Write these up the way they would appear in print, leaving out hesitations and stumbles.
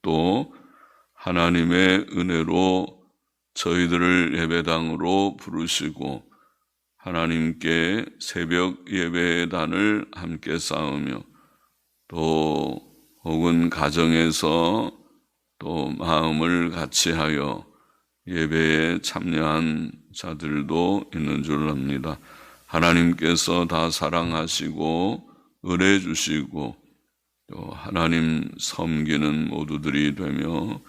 또 하나님의 은혜로 저희들을 예배당으로 부르시고 하나님께 새벽 예배단을 함께 쌓으며 또 혹은 가정에서 또 마음을 같이하여 예배에 참여한 자들도 있는 줄 압니다. 하나님께서 다 사랑하시고 은혜 주시고 또 하나님 섬기는 모두들이 되며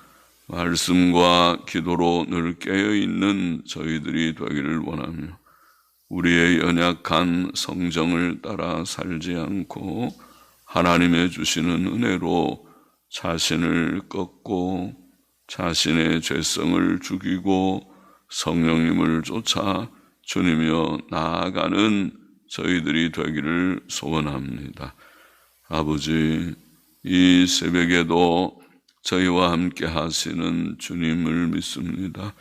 말씀과 기도로 늘 깨어있는 저희들이 되기를 원하며 우리의 연약한 성정을 따라 살지 않고 하나님의 주시는 은혜로 자신을 꺾고 자신의 죄성을 죽이고 성령님을 쫓아 주님이여 나아가는 저희들이 되기를 소원합니다. 아버지, 이 새벽에도 저희와 함께 하시는 주님을 믿습니다.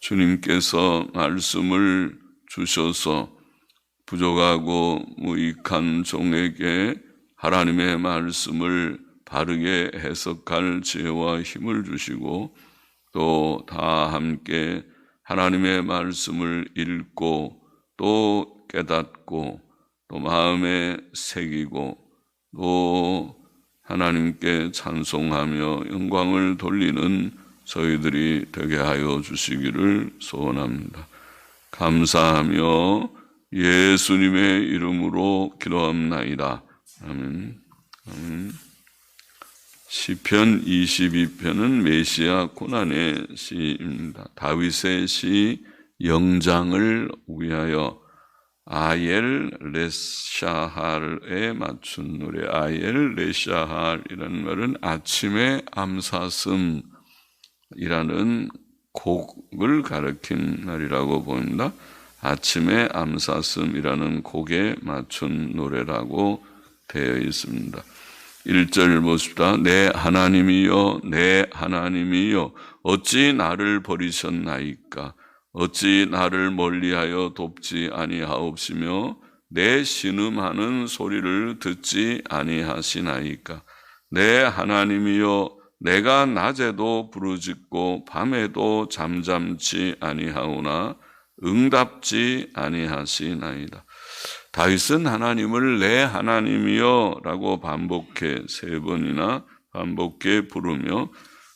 주님께서 말씀을 주셔서 부족하고 무익한 종에게 하나님의 말씀을 바르게 해석할 지혜와 힘을 주시고 또 다 함께 하나님의 말씀을 읽고 또 깨닫고 또 마음에 새기고 또 하나님께 찬송하며 영광을 돌리는 저희들이 되게 하여 주시기를 소원합니다. 감사하며 예수님의 이름으로 기도합나이다. 아멘. 아멘. 시편 22편은 메시아 고난의 시입니다. 다윗의 시 영장을 위하여 아엘 레샤할에 맞춘 노래. 아엘 레샤할이라는 말은 아침의 암사슴이라는 곡을 가리킨 말이라고 보입니다. 아침의 암사슴이라는 곡에 맞춘 노래라고 되어 있습니다. 1절 보십시다. 내 하나님이여 내 하나님이여 어찌 나를 버리셨나이까. 어찌 나를 멀리하여 돕지 아니하옵시며 내 신음하는 소리를 듣지 아니하시나이까. 내 하나님이여 내가 낮에도 부르짖고 밤에도 잠잠치 아니하오나 응답지 아니하시나이다. 다윗은 하나님을 내 하나님이여 라고 반복해 3번이나 반복해 부르며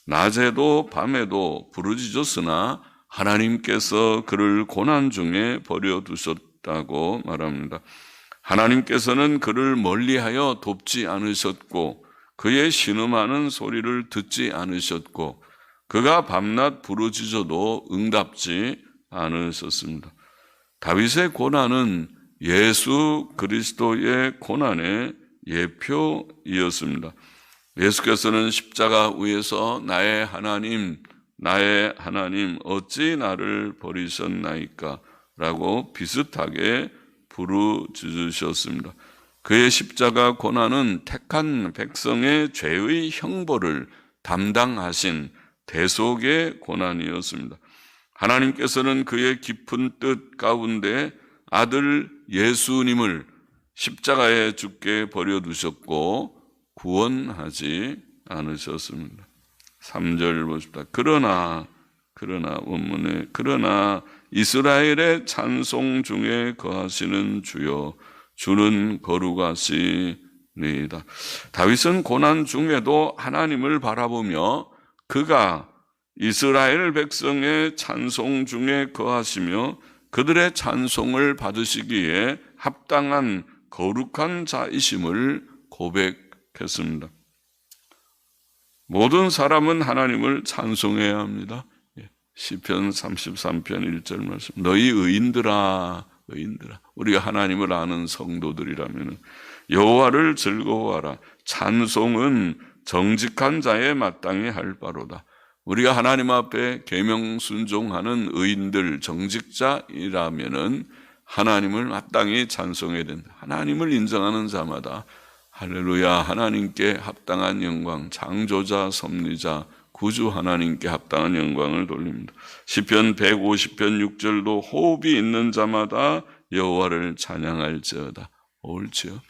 낮에도 밤에도 부르짖었으나 하나님께서 그를 고난 중에 버려두셨다고 말합니다. 하나님께서는 그를 멀리하여 돕지 않으셨고 그의 신음하는 소리를 듣지 않으셨고 그가 밤낮 부르짖어도 응답지 않으셨습니다. 다윗의 고난은 예수 그리스도의 고난의 예표이었습니다. 예수께서는 십자가 위에서 나의 하나님 어찌 나를 버리셨나이까 라고 비슷하게 부르짖으셨습니다. 그의 십자가 고난은 택한 백성의 죄의 형벌을 담당하신 대속의 고난이었습니다. 하나님께서는 그의 깊은 뜻 가운데 아들 예수님을 십자가에 죽게 버려두셨고 구원하지 않으셨습니다. 3절 보십시다. 그러나 원문에 그러나 이스라엘의 찬송 중에 거하시는 주여 주는 거룩하시니이다. 다윗은 고난 중에도 하나님을 바라보며 그가 이스라엘 백성의 찬송 중에 거하시며 그들의 찬송을 받으시기에 합당한 거룩한 자이심을 고백했습니다. 모든 사람은 하나님을 찬송해야 합니다. 시편 33편 1절 말씀. 너희 의인들아 우리가 하나님을 아는 성도들이라면 여호와를 즐거워하라. 찬송은 정직한 자에 마땅히 할 바로다. 우리가 하나님 앞에 계명 순종하는 의인들 정직자이라면은 하나님을 마땅히 찬송해야 된다. 하나님을 인정하는 자마다 할렐루야 하나님께 합당한 영광, 창조자, 섭리자, 구주 하나님께 합당한 영광을 돌립니다. 시편 150편 6절도 호흡이 있는 자마다 여호와를 찬양할지어다. 옳지요.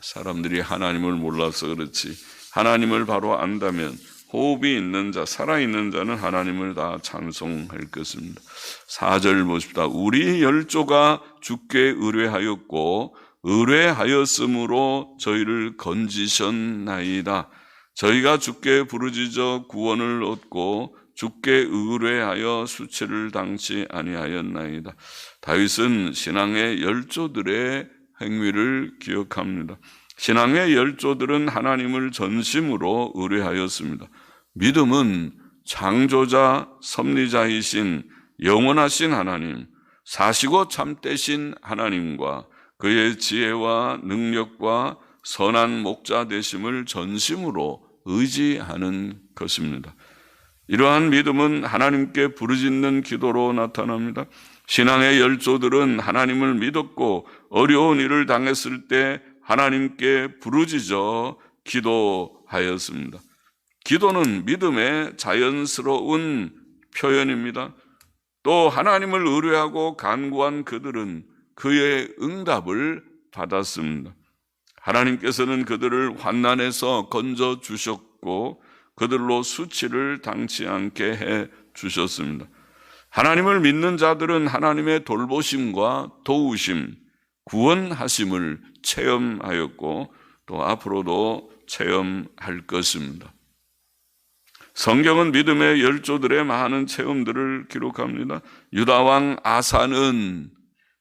사람들이 하나님을 몰라서 그렇지 하나님을 바로 안다면 호흡이 있는 자, 살아있는 자는 하나님을 다 찬송할 것입니다. 4절 보십시다. 우리 열조가 주께 의뢰하였고 의뢰하였으므로 저희를 건지셨나이다. 저희가 주께 부르짖어 구원을 얻고 주께 의뢰하여 수치를 당치 아니하였나이다. 다윗은 신앙의 열조들의 행위를 기억합니다. 신앙의 열조들은 하나님을 전심으로 의뢰하였습니다. 믿음은 창조자, 섭리자이신 영원하신 하나님, 사시고 참되신 하나님과 그의 지혜와 능력과 선한 목자 되심을 전심으로 의지하는 것입니다. 이러한 믿음은 하나님께 부르짖는 기도로 나타납니다. 신앙의 열조들은 하나님을 믿었고 어려운 일을 당했을 때 하나님께 부르짖어 기도하였습니다. 기도는 믿음의 자연스러운 표현입니다. 또 하나님을 의뢰하고 간구한 그들은 그의 응답을 받았습니다. 하나님께서는 그들을 환난에서 건져 주셨고 그들로 수치를 당치 않게 해 주셨습니다. 하나님을 믿는 자들은 하나님의 돌보심과 도우심, 구원하심을 체험하였고 또 앞으로도 체험할 것입니다. 성경은 믿음의 열조들의 많은 체험들을 기록합니다. 유다왕 아사는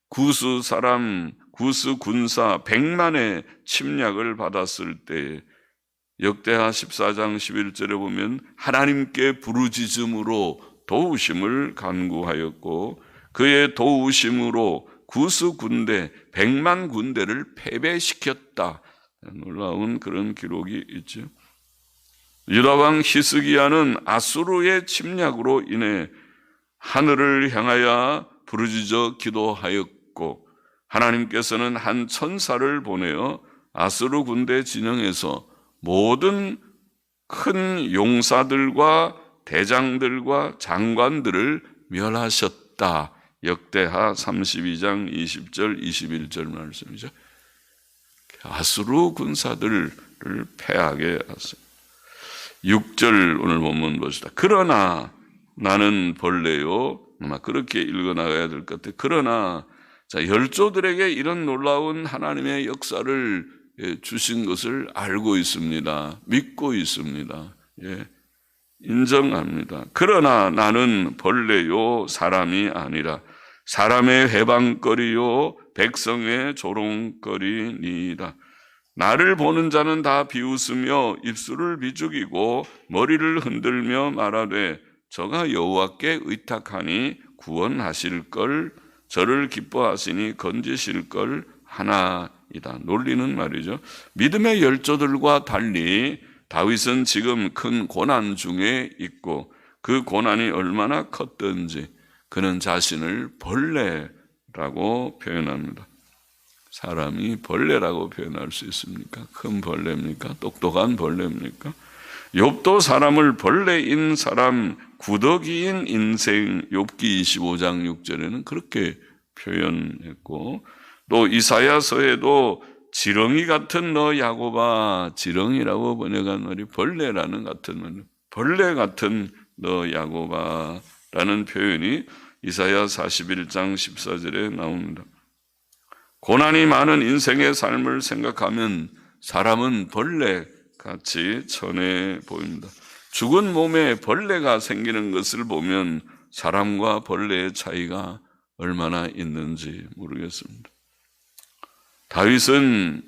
구스 군사 100만의 침략을 받았을 때 역대하 14장 11절에 보면 하나님께 부르짖음으로 도우심을 간구하였고 그의 도우심으로 구스 군대 100만 군대를 패배시켰다. 놀라운 그런 기록이 있죠. 유다왕 히스기야는 아수르의 침략으로 인해 하늘을 향하여 부르짖어 기도하였고 하나님께서는 한 천사를 보내어 아수르 군대 진영에서 모든 큰 용사들과 대장들과 장관들을 멸하셨다. 역대하 32장 20절 21절 말씀이죠. 아수르 군사들을 패하게 하셨습니다. 6절 오늘 본문 보시다. 그러나 나는 벌레요. 아마 그렇게 읽어나가야 될 것 같아요. 그러나 열조들에게 이런 놀라운 하나님의 역사를 주신 것을 알고 있습니다. 믿고 있습니다. 인정합니다. 그러나 나는 벌레요 사람이 아니라 사람의 해방거리요 백성의 조롱거리니이다. 나를 보는 자는 다 비웃으며 입술을 비죽이고 머리를 흔들며 말하되 저가 여호와께 의탁하니 구원하실 걸 저를 기뻐하시니 건지실 걸 하나이다. 놀리는 말이죠. 믿음의 열조들과 달리 다윗은 지금 큰 고난 중에 있고 그 고난이 얼마나 컸던지 그는 자신을 벌레라고 표현합니다. 사람이 벌레라고 표현할 수 있습니까? 큰 벌레입니까? 똑똑한 벌레입니까? 욥도 사람을 벌레인 사람, 구더기인 인생, 욥기 25장 6절에는 그렇게 표현했고 또 이사야서에도 지렁이 같은 너 야곱아, 지렁이라고 번역한 말이 벌레라는 같은 말, 벌레 같은 너 야곱아 라는 표현이 이사야 41장 14절에 나옵니다. 고난이 많은 인생의 삶을 생각하면 사람은 벌레같이 천해 보입니다. 죽은 몸에 벌레가 생기는 것을 보면 사람과 벌레의 차이가 얼마나 있는지 모르겠습니다. 다윗은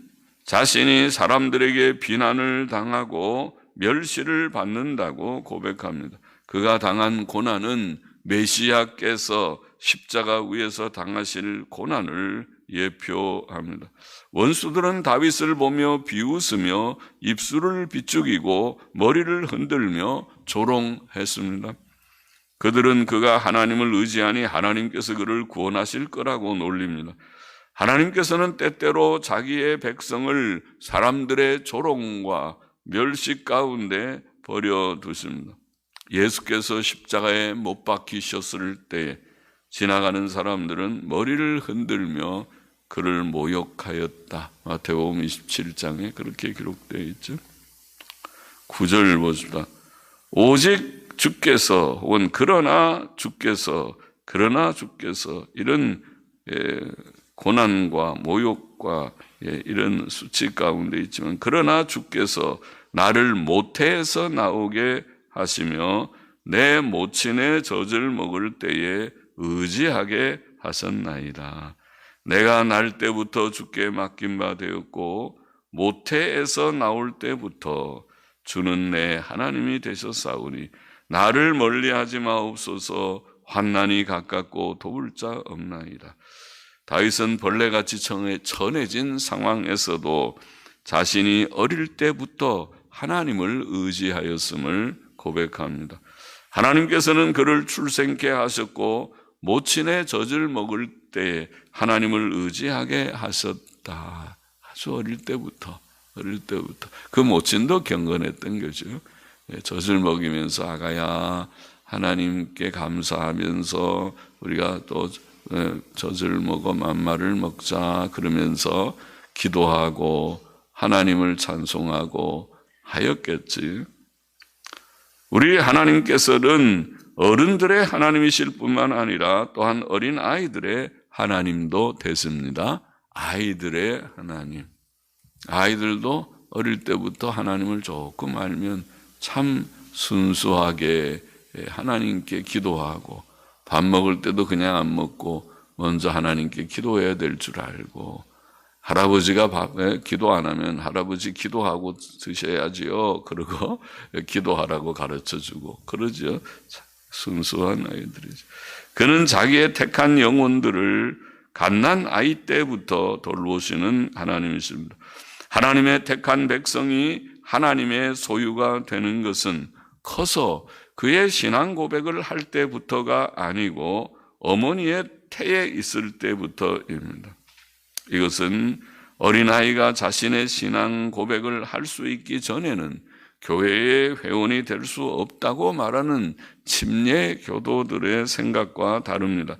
자신이 사람들에게 비난을 당하고 멸시를 받는다고 고백합니다. 그가 당한 고난은 메시아께서 십자가 위에서 당하실 고난을 예표합니다. 원수들은 다윗을 보며 비웃으며 입술을 비죽이고 머리를 흔들며 조롱했습니다. 그들은 그가 하나님을 의지하니 하나님께서 그를 구원하실 거라고 놀립니다. 하나님께서는 때때로 자기의 백성을 사람들의 조롱과 멸시 가운데 버려두십니다. 예수께서 십자가에 못 박히셨을 때 지나가는 사람들은 머리를 흔들며 그를 모욕하였다. 마태복음 27장에 그렇게 기록되어 있죠. 9절 보십시다. 오직 주께서 혹은 그러나 주께서 이런 고난과 모욕과 이런 수치 가운데 있지만 그러나 주께서 나를 모태에서 나오게 하시며 내 모친의 젖을 먹을 때에 의지하게 하셨나이다. 내가 날 때부터 주께 맡긴 바 되었고 모태에서 나올 때부터 주는 내 하나님이 되셨사오니 나를 멀리하지 마옵소서. 환난이 가깝고 도울 자 없나이다. 다윗은 벌레같이 전해진 상황에서도 자신이 어릴 때부터 하나님을 의지하였음을 고백합니다. 하나님께서는 그를 출생케 하셨고 모친의 젖을 먹을 때 하나님을 의지하게 하셨다. 아주 어릴 때부터 그 모친도 경건했던 거죠. 젖을 먹이면서 아가야 하나님께 감사하면서 우리가 또 젖을 먹어 만마를 먹자 그러면서 기도하고 하나님을 찬송하고 하였겠지. 우리 하나님께서는 어른들의 하나님이실 뿐만 아니라 또한 어린 아이들의 하나님도 되십니다. 아이들의 하나님. 아이들도 어릴 때부터 하나님을 조금 알면 참 순수하게 하나님께 기도하고 밥 먹을 때도 그냥 안 먹고 먼저 하나님께 기도해야 될 줄 알고 할아버지가 밥에 기도 안 하면 할아버지 기도하고 드셔야지요. 그러고 기도하라고 가르쳐주고 그러죠. 순수한 아이들이죠. 그는 자기의 택한 영혼들을 갓난 아이 때부터 돌보시는 하나님이십니다. 하나님의 택한 백성이 하나님의 소유가 되는 것은 커서 그의 신앙 고백을 할 때부터가 아니고 어머니의 태에 있을 때부터입니다. 이것은 어린아이가 자신의 신앙 고백을 할 수 있기 전에는 교회의 회원이 될 수 없다고 말하는 침례 교도들의 생각과 다릅니다.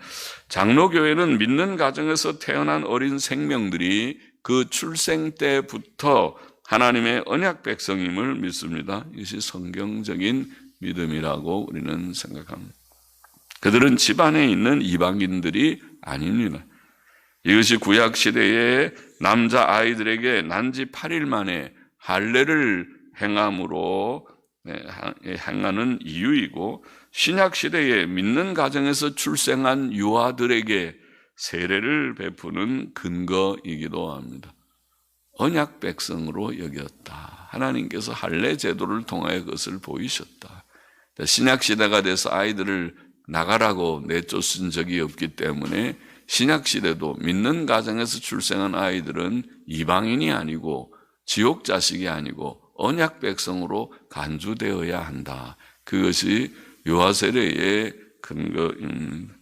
장로교회는 믿는 가정에서 태어난 어린 생명들이 그 출생 때부터 하나님의 언약 백성임을 믿습니다. 이것이 성경적인 믿음이라고 우리는 생각합니다. 그들은 집안에 있는 이방인들이 아닙니다. 이것이 구약 시대의 남자 아이들에게 난지 8일 만에 할례를 행함으로 행하는 이유이고 신약 시대에 믿는 가정에서 출생한 유아들에게 세례를 베푸는 근거이기도 합니다. 언약 백성으로 여겼다. 하나님께서 할례 제도를 통하여 그것을 보이셨다. 신약 시대가 돼서 아이들을 나가라고 내쫓은 적이 없기 때문에 신약 시대도 믿는 가정에서 출생한 아이들은 이방인이 아니고 지옥 자식이 아니고 언약 백성으로 간주되어야 한다. 그것이 유아 세례의 근거입니다.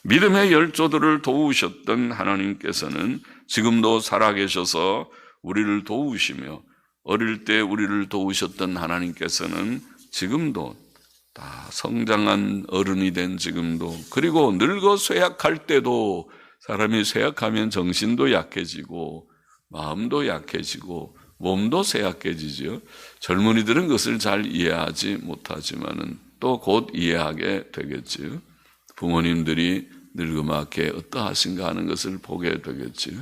믿음의 열조들을 도우셨던 하나님께서는 지금도 살아계셔서 우리를 도우시며 어릴 때 우리를 도우셨던 하나님께서는 지금도 다 성장한 어른이 된 지금도 그리고 늙어 쇠약할 때도 사람이 쇠약하면 정신도 약해지고 마음도 약해지고 몸도 쇠약해지죠. 젊은이들은 그것을 잘 이해하지 못하지만은 또 곧 이해하게 되겠지요. 부모님들이 늙음하게 어떠하신가 하는 것을 보게 되겠지요.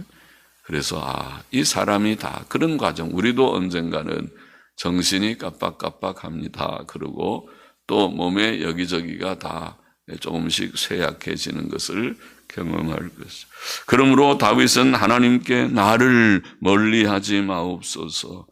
그래서 이 사람이 다 그런 과정, 우리도 언젠가는 정신이 깜빡깜빡합니다. 그러고 또 몸의 여기저기가 다 조금씩 쇠약해지는 것을 경험할 것이죠. 그러므로 다윗은 하나님께 나를 멀리하지 마옵소서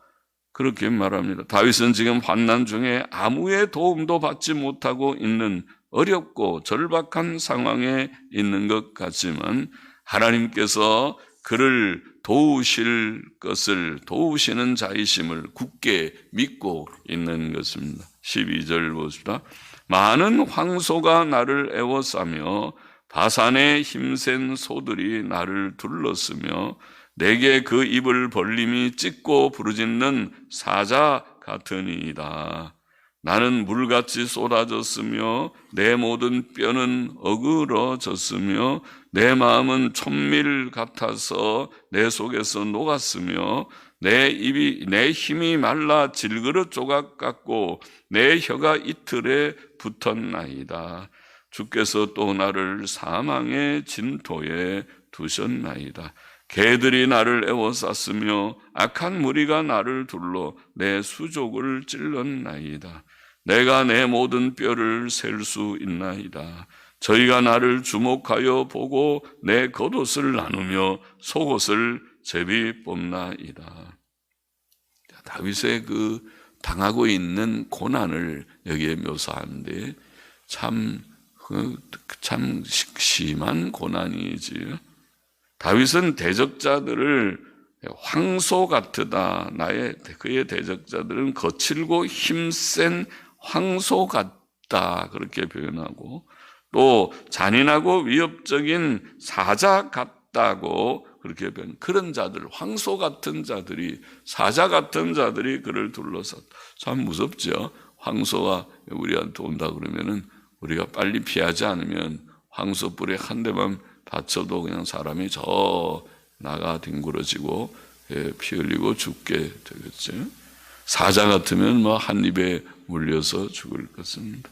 그렇게 말합니다. 다윗은 지금 환난 중에 아무의 도움도 받지 못하고 있는 어렵고 절박한 상황에 있는 것 같지만 하나님께서 그를 도우실 것을 도우시는 자이심을 굳게 믿고 있는 것입니다. 12절 보십시다. 많은 황소가 나를 애워싸며 바산의 힘센 소들이 나를 둘렀으며 내게 그 입을 벌림이 찢고 부르짖는 사자 같으니이다. 나는 물같이 쏟아졌으며 내 모든 뼈는 어그러졌으며 내 마음은 촛밀 같아서 내 속에서 녹았으며 내 힘이 말라 질그릇 조각 같고 내 혀가 이틀에 붙었나이다. 주께서 또 나를 사망의 진토에 두셨나이다. 개들이 나를 에워쌌으며 악한 무리가 나를 둘러 내 수족을 찔렀나이다. 내가 내 모든 뼈를 셀 수 있나이다. 저희가 나를 주목하여 보고 내 겉옷을 나누며 속옷을 제비 뽑나이다. 다윗의 그 당하고 있는 고난을 여기에 묘사하는데 참 심한 고난이지. 다윗은 대적자들을 황소 같으다. 그의 대적자들은 거칠고 힘센 황소 같다. 그렇게 표현하고 또 잔인하고 위협적인 사자 같다고 그렇게 표현. 그런 자들, 황소 같은 자들이, 사자 같은 자들이 그를 둘러쌌다. 참 무섭죠. 황소가 우리한테 온다 그러면은 우리가 빨리 피하지 않으면 황소 뿔에 한 대만 다쳐도 그냥 사람이 저 나가 뒹굴어지고 피 흘리고 죽게 되겠죠. 사자 같으면 뭐 한 입에 물려서 죽을 것입니다.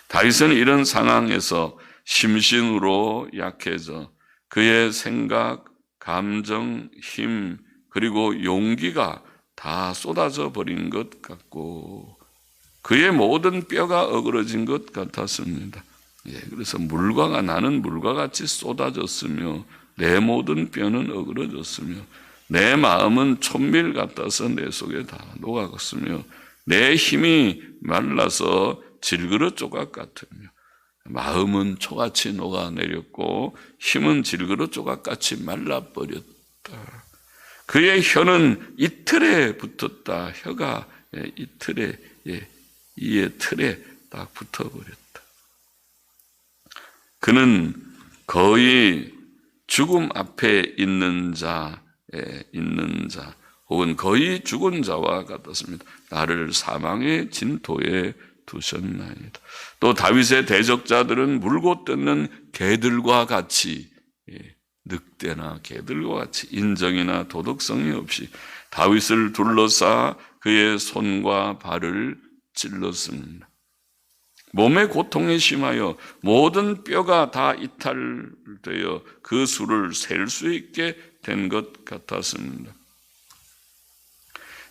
다윗은 이런 상황에서 심신으로 약해져 그의 생각, 감정, 힘 그리고 용기가 다 쏟아져 버린 것 같고 그의 모든 뼈가 어그러진 것 같았습니다. 그래서 나는 물과 같이 쏟아졌으며 내 모든 뼈는 어그러졌으며 내 마음은 촛밀 같아서 내 속에 다 녹아갔으며 내 힘이 말라서 질그릇 조각 같으며 마음은 초같이 녹아내렸고 힘은 질그릇 조각같이 말라버렸다. 그의 혀는 이틀에 붙었다. 혀가 이의 틀에 딱 붙어버렸다. 그는 거의 죽음 앞에 있는 자 혹은 거의 죽은 자와 같았습니다. 나를 사망의 진토에 두셨나이다. 또 다윗의 대적자들은 물고 뜯는 개들과 같이 늑대나 개들과 같이 인정이나 도덕성이 없이 다윗을 둘러싸 그의 손과 발을 찔렀습니다. 몸의 고통이 심하여 모든 뼈가 다 이탈되어 그 수를 셀 수 있게 된 것 같았습니다.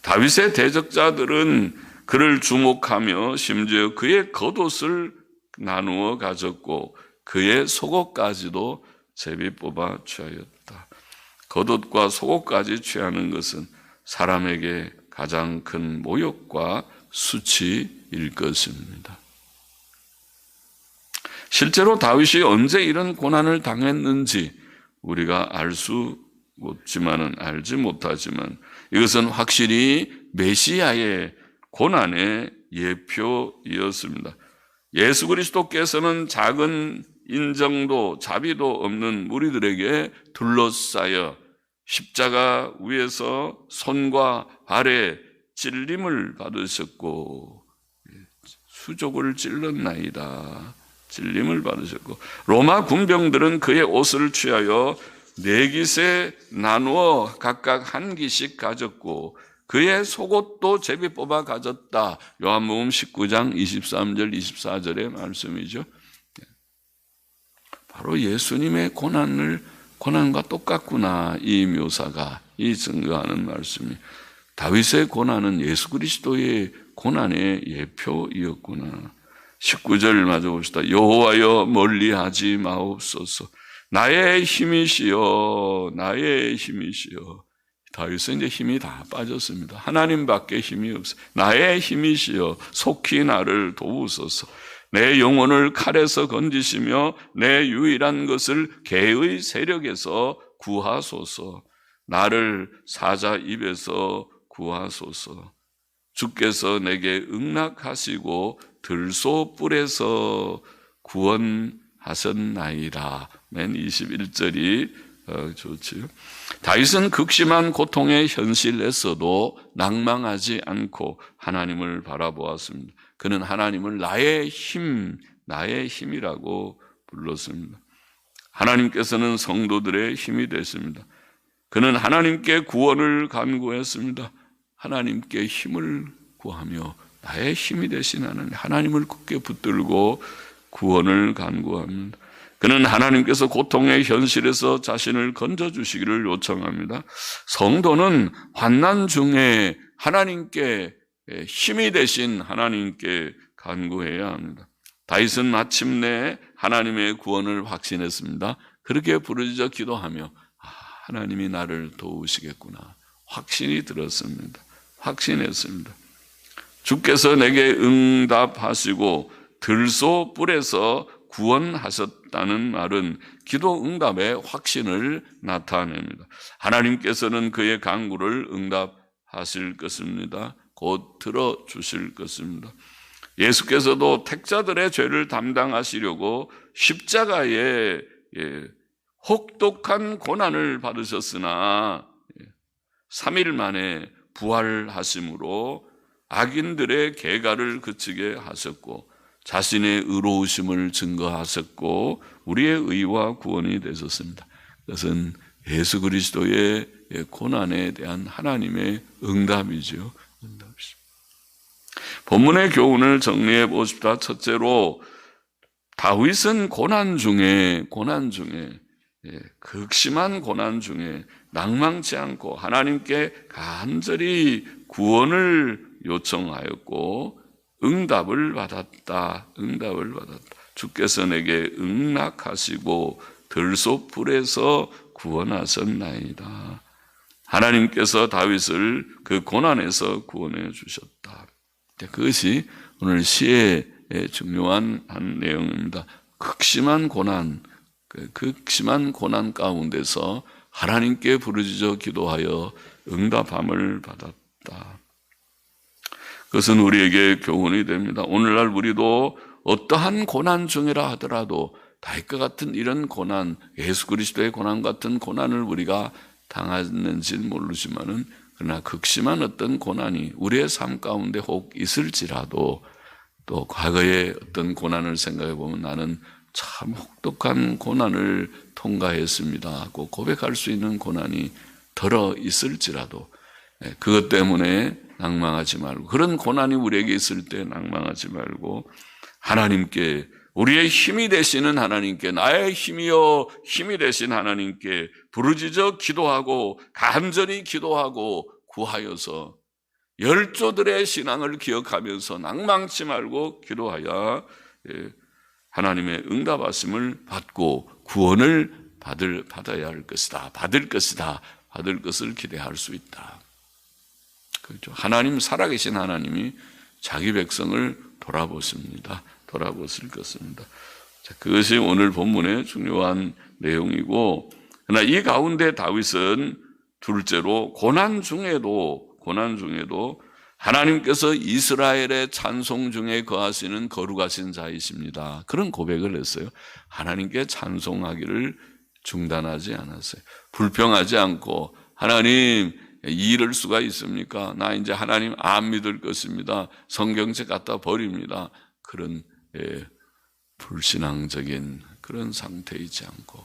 다윗의 대적자들은 그를 주목하며 심지어 그의 겉옷을 나누어 가졌고 그의 속옷까지도 제비 뽑아 취하였다. 겉옷과 속옷까지 취하는 것은 사람에게 가장 큰 모욕과 수치일 것입니다. 실제로 다윗이 언제 이런 고난을 당했는지 우리가 알지 못하지만 이것은 확실히 메시아의 고난의 예표이었습니다. 예수 그리스도께서는 작은 인정도 자비도 없는 무리들에게 둘러싸여 십자가 위에서 손과 발에 찔림을 받으셨고 수족을 찔렀나이다. 찔림을 받으셨고 로마 군병들은 그의 옷을 취하여 4깃에 나누어 각각 한 기씩 가졌고 그의 속옷도 제비 뽑아 가졌다. 요한복음 19장 23절 24절의 말씀이죠. 바로 예수님의 고난과 똑같구나. 이 묘사가, 이 증거하는 말씀이 다윗의 고난은 예수 그리스도의 고난의 예표이었구나. 19절 맞아 봅시다. 여호와여 멀리하지 마옵소서. 나의 힘이시여, 나의 힘이시여. 다윗은 이제 힘이 다 빠졌습니다. 하나님밖에 힘이 없어요. 나의 힘이시여, 속히 나를 도우소서. 내 영혼을 칼에서 건지시며 내 유일한 것을 개의 세력에서 구하소서. 나를 사자 입에서 구하소서. 주께서 내게 응낙하시고 들소뿔에서 구원하셨나이다. 맨 21절이 좋지요. 다윗은 극심한 고통의 현실에서도 낭망하지 않고 하나님을 바라보았습니다. 그는 하나님을 나의 힘이라고 불렀습니다. 하나님께서는 성도들의 힘이 되십니다. 그는 하나님께 구원을 간구했습니다. 하나님께 힘을 구하며 나의 힘이 되신 하나님을 굳게 붙들고 구원을 간구합니다. 그는 하나님께서 고통의 현실에서 자신을 건져주시기를 요청합니다. 성도는 환난 중에 하나님께 힘이 되신 하나님께 간구해야 합니다. 다윗은 마침내 하나님의 구원을 확신했습니다. 그렇게 부르짖어 기도하며 하나님이 나를 도우시겠구나 확신이 들었습니다. 확신했습니다. 주께서 내게 응답하시고 들소 뿔에서 구원하셨다는 말은 기도 응답의 확신을 나타냅니다. 하나님께서는 그의 간구를 응답하실 것입니다. 곧 들어주실 것입니다. 예수께서도 택자들의 죄를 담당하시려고 십자가에 혹독한 고난을 받으셨으나 3일 만에 부활하심으로 악인들의 계가를 그치게 하셨고 자신의 의로우심을 증거하셨고 우리의 의와 구원이 되셨습니다. 그것은 예수 그리스도의 고난에 대한 하나님의 응답이죠. 본문의 교훈을 정리해 보십시다. 첫째로 다윗은 고난 중에 극심한 고난 중에 낭망치 않고 하나님께 간절히 구원을 요청하였고 응답을 받았다. 주께서 내게 응낙하시고 들소풀에서 구원하셨나이다. 하나님께서 다윗을 그 고난에서 구원해 주셨다. 그것이 오늘 시의 중요한 한 내용입니다. 극심한 고난 가운데서 하나님께 부르짖어 기도하여 응답함을 받았다. 그것은 우리에게 교훈이 됩니다. 오늘날 우리도 어떠한 고난 중이라 하더라도 다윗과 같은 이런 고난, 예수 그리스도의 고난 같은 고난을 우리가 당하는지는 모르지만은 그러나 극심한 어떤 고난이 우리의 삶 가운데 혹 있을지라도 또 과거의 어떤 고난을 생각해 보면 나는 참 혹독한 고난을 통과했습니다 하고 고백할 수 있는 고난이 덜어 있을지라도 그것 때문에 낭망하지 말고, 그런 고난이 우리에게 있을 때 낭망하지 말고 하나님께, 우리의 힘이 되시는 하나님께, 나의 힘이여 힘이 되신 하나님께 부르짖어 기도하고 간절히 기도하고 구하여서 열조들의 신앙을 기억하면서 낭망치 말고 기도하여 하나님의 응답하심을 받고 구원을 받아야 할 것이다. 받을 것을 기대할 수 있다. 그렇죠. 하나님, 살아계신 하나님이 자기 백성을 돌아보십니다. 돌아보실 것입니다. 자, 그것이 오늘 본문의 중요한 내용이고, 그러나 이 가운데 다윗은 둘째로 고난 중에도 하나님께서 이스라엘의 찬송 중에 거하시는 거룩하신 자이십니다. 그런 고백을 했어요. 하나님께 찬송하기를 중단하지 않았어요. 불평하지 않고 하나님 이럴 수가 있습니까? 나 이제 하나님 안 믿을 것입니다. 성경책 갖다 버립니다. 그런 불신앙적인 그런 상태이지 않고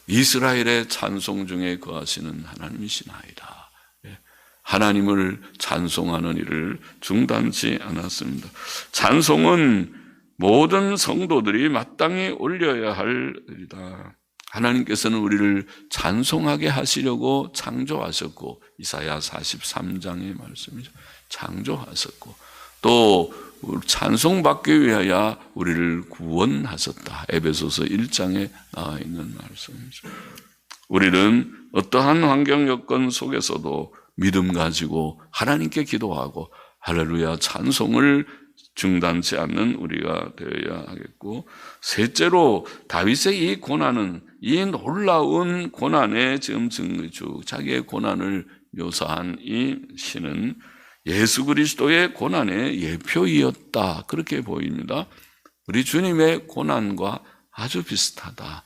이스라엘의 찬송 중에 거하시는 하나님이시나이다. 하나님을 찬송하는 일을 중단치 않았습니다. 찬송은 모든 성도들이 마땅히 올려야 할 일이다. 하나님께서는 우리를 찬송하게 하시려고 창조하셨고, 이사야 43장의 말씀이죠. 창조하셨고 또 찬송받기 위하여 우리를 구원하셨다. 에베소서 1장에 나와 있는 말씀이죠. 우리는 어떠한 환경 여건 속에서도 믿음 가지고 하나님께 기도하고 할렐루야 찬송을 중단치 않는 우리가 되어야 하겠고, 셋째로 다윗의 이 고난은, 이 놀라운 고난의 지금 자기의 고난을 묘사한 이 시는 예수 그리스도의 고난의 예표이었다, 그렇게 보입니다. 우리 주님의 고난과 아주 비슷하다.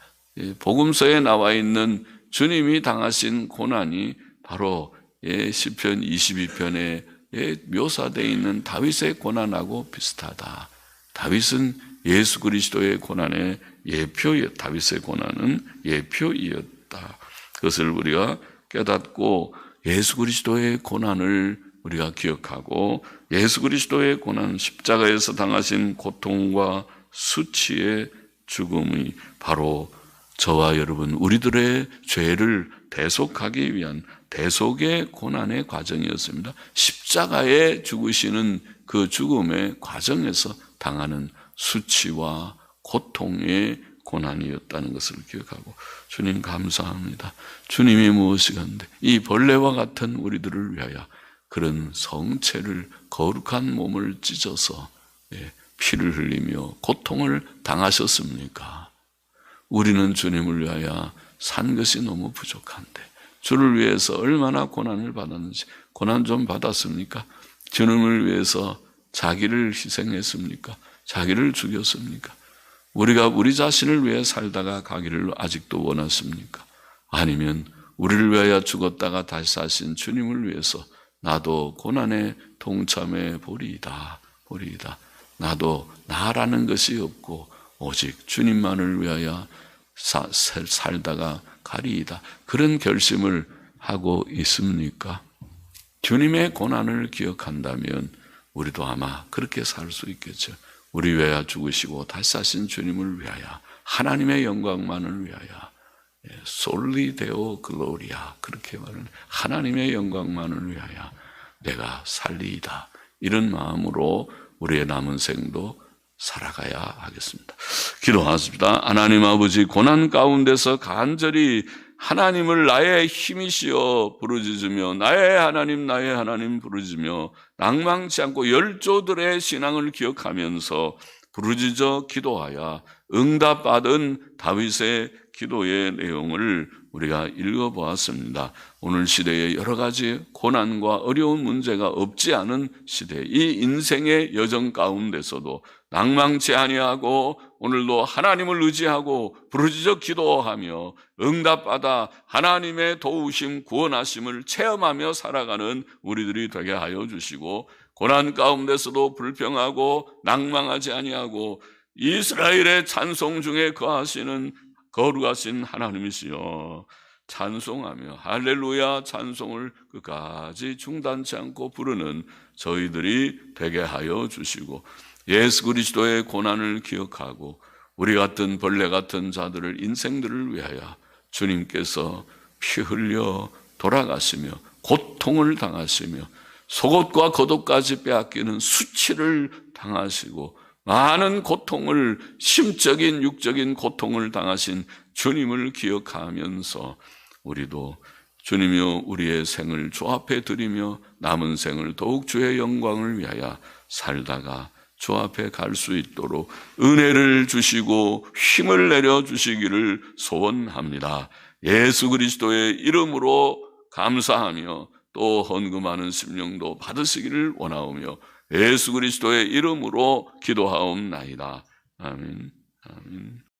복음서에 나와 있는 주님이 당하신 고난이 바로 시편 22편에 묘사되어 있는 다윗의 고난하고 비슷하다. 다윗은 예수 그리스도의 고난의 예표였다. 다윗의 고난은 예표이었다. 그것을 우리가 깨닫고 예수 그리스도의 고난을 우리가 기억하고 예수 그리스도의 고난, 십자가에서 당하신 고통과 수치의 죽음이 바로 저와 여러분 우리들의 죄를 대속하기 위한 대속의 고난의 과정이었습니다. 십자가에 죽으시는 그 죽음의 과정에서 당하는 수치와 고통의 고난이었다는 것을 기억하고 주님 감사합니다. 주님이 무엇이건데 이 벌레와 같은 우리들을 위하여 그런 성체를 거룩한 몸을 찢어서 피를 흘리며 고통을 당하셨습니까? 우리는 주님을 위하여 산 것이 너무 부족한데 주를 위해서 얼마나 고난을 받았는지 고난 좀 받았습니까? 주님을 위해서 자기를 희생했습니까? 자기를 죽였습니까? 우리가 우리 자신을 위해 살다가 가기를 아직도 원하십니까? 아니면 우리를 위하여 죽었다가 다시 사신 주님을 위해서 나도 고난에 동참해 보리이다. 나도 나라는 것이 없고 오직 주님만을 위하여 살다가 가리이다. 그런 결심을 하고 있습니까? 주님의 고난을 기억한다면 우리도 아마 그렇게 살 수 있겠죠. 우리 위하여 죽으시고 다시 사신 주님을 위하여 하나님의 영광만을 위하여 솔리 데오 글로리아 그렇게 말하는 하나님의 영광만을 위하여 내가 살리이다. 이런 마음으로 우리의 남은 생도 살아가야 하겠습니다. 기도하십니다. 하나님 아버지 고난 가운데서 간절히 하나님을 나의 힘이시여 부르짖으며 나의 하나님 부르짖으며 낭망치 않고 열조들의 신앙을 기억하면서 부르짖어 기도하여 응답받은 다윗의 기도의 내용을 우리가 읽어보았습니다. 오늘 시대에 여러 가지 고난과 어려운 문제가 없지 않은 시대, 이 인생의 여정 가운데서도 낭망치 아니하고 오늘도 하나님을 의지하고 부르짖어 기도하며 응답받아 하나님의 도우심, 구원하심을 체험하며 살아가는 우리들이 되게 하여 주시고 고난 가운데서도 불평하고 낭망하지 아니하고 이스라엘의 찬송 중에 거하시는 거룩하신 하나님이시여 찬송하며 할렐루야 찬송을 끝까지 중단치 않고 부르는 저희들이 되게 하여 주시고 예수 그리스도의 고난을 기억하고 우리 같은 벌레 같은 자들을 인생들을 위하여 주님께서 피 흘려 돌아가시며 고통을 당하시며 속옷과 겉옷까지 빼앗기는 수치를 당하시고 많은 고통을 심적인 육적인 고통을 당하신 주님을 기억하면서 우리도 주님이여 우리의 생을 주 앞에 드리며 남은 생을 더욱 주의 영광을 위하여 살다가 주 앞에 갈 수 있도록 은혜를 주시고 힘을 내려 주시기를 소원합니다. 예수 그리스도의 이름으로 감사하며 또 헌금하는 심령도 받으시기를 원하오며 예수 그리스도의 이름으로 기도하옵나이다. 아멘. 아멘.